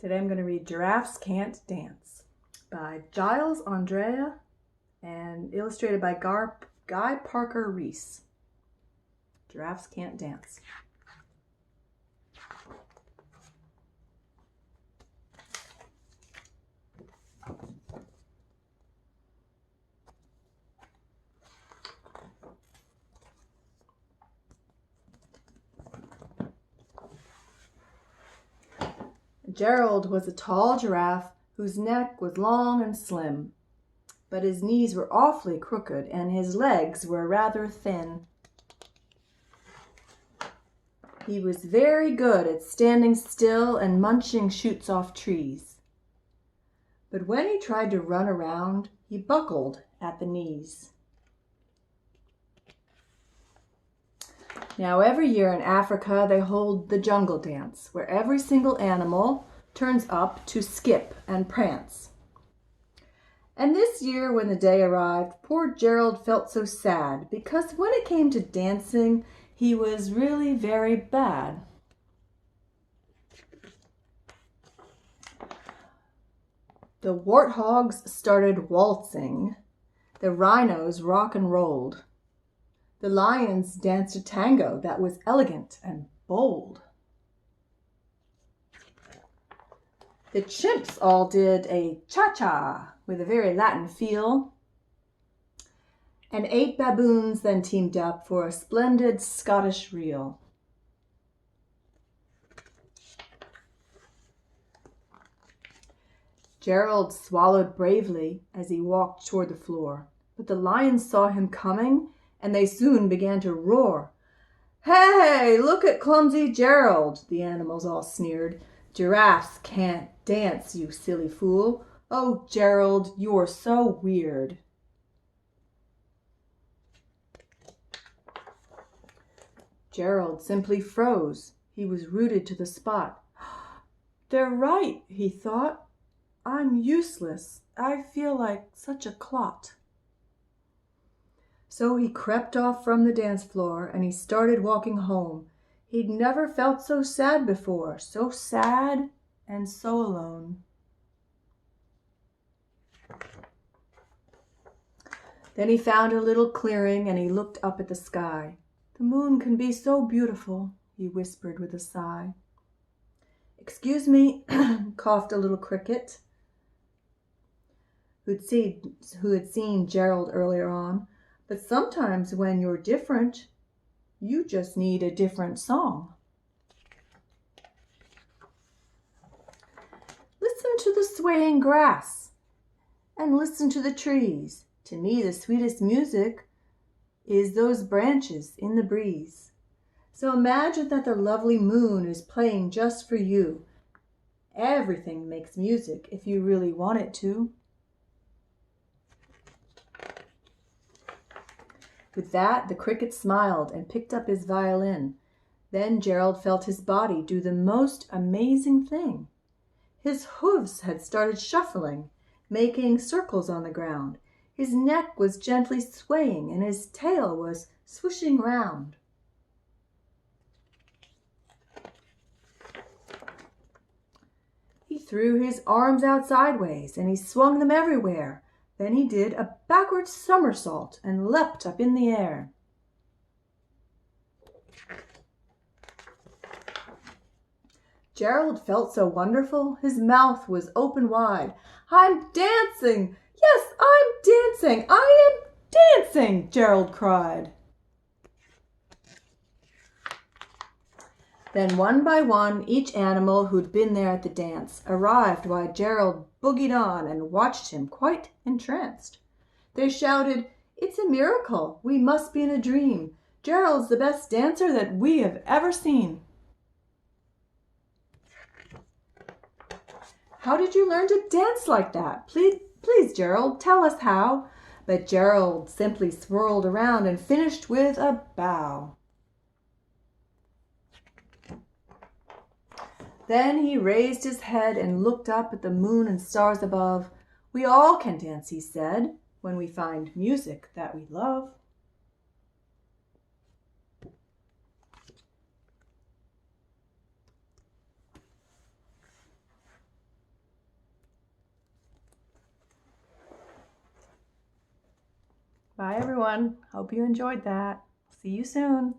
Today I'm going to read Giraffes Can't Dance by Giles, Andreae, and illustrated by Guy Parker Reese. Giraffes Can't Dance. Gerald was a tall giraffe whose neck was long and slim, but his knees were awfully crooked and his legs were rather thin. He was very good at standing still and munching shoots off trees. But when he tried to run around, he buckled at the knees. Now, every year in Africa, they hold the jungle dance, where every single animal turns up to skip and prance. And this year, when the day arrived, poor Gerald felt so sad, because when it came to dancing, he was really very bad. The warthogs started waltzing. The rhinos rock and rolled. The lions danced a tango that was elegant and bold. The chimps all did a cha-cha with a very Latin feel. And 8 baboons then teamed up for a splendid Scottish reel. Gerald swallowed bravely as he walked toward the floor, but the lions saw him coming and they soon began to roar. "Hey, look at clumsy Gerald," the animals all sneered. "Giraffes can't dance, you silly fool. Oh, Gerald, you're so weird." Gerald simply froze. He was rooted to the spot. "They're right," he thought. "I'm useless. I feel like such a clot." So he crept off from the dance floor and he started walking home. He'd never felt so sad before, so sad and so alone. Then he found a little clearing and he looked up at the sky. "The moon can be so beautiful," he whispered with a sigh. "Excuse me," coughed a little cricket who had seen Gerald earlier on. "But sometimes when you're different, you just need a different song." Listen to the swaying grass and listen to the trees. To me, the sweetest music is those branches in the breeze. So imagine that the lovely moon is playing just for you. Everything makes music if you really want it to. With that, the cricket smiled and picked up his violin. Then Gerald felt his body do the most amazing thing. His hooves had started shuffling, making circles on the ground. His neck was gently swaying and his tail was swishing round. He threw his arms out sideways and he swung them everywhere. Then he did a backward somersault and leapt up in the air. Gerald felt so wonderful, his mouth was open wide. "I'm dancing! Yes, I'm dancing! I am dancing!" Gerald cried. Then one by one, each animal who'd been there at the dance arrived while Gerald boogied on and watched him quite entranced. They shouted, "It's a miracle! We must be in a dream! Gerald's the best dancer that we have ever seen!" "How did you learn to dance like that? Please, Gerald, tell us how." But Gerald simply swirled around and finished with a bow. Then he raised his head and looked up at the moon and stars above. "We all can dance," he said, "when we find music that we love." Bye, everyone. Hope you enjoyed that. See you soon.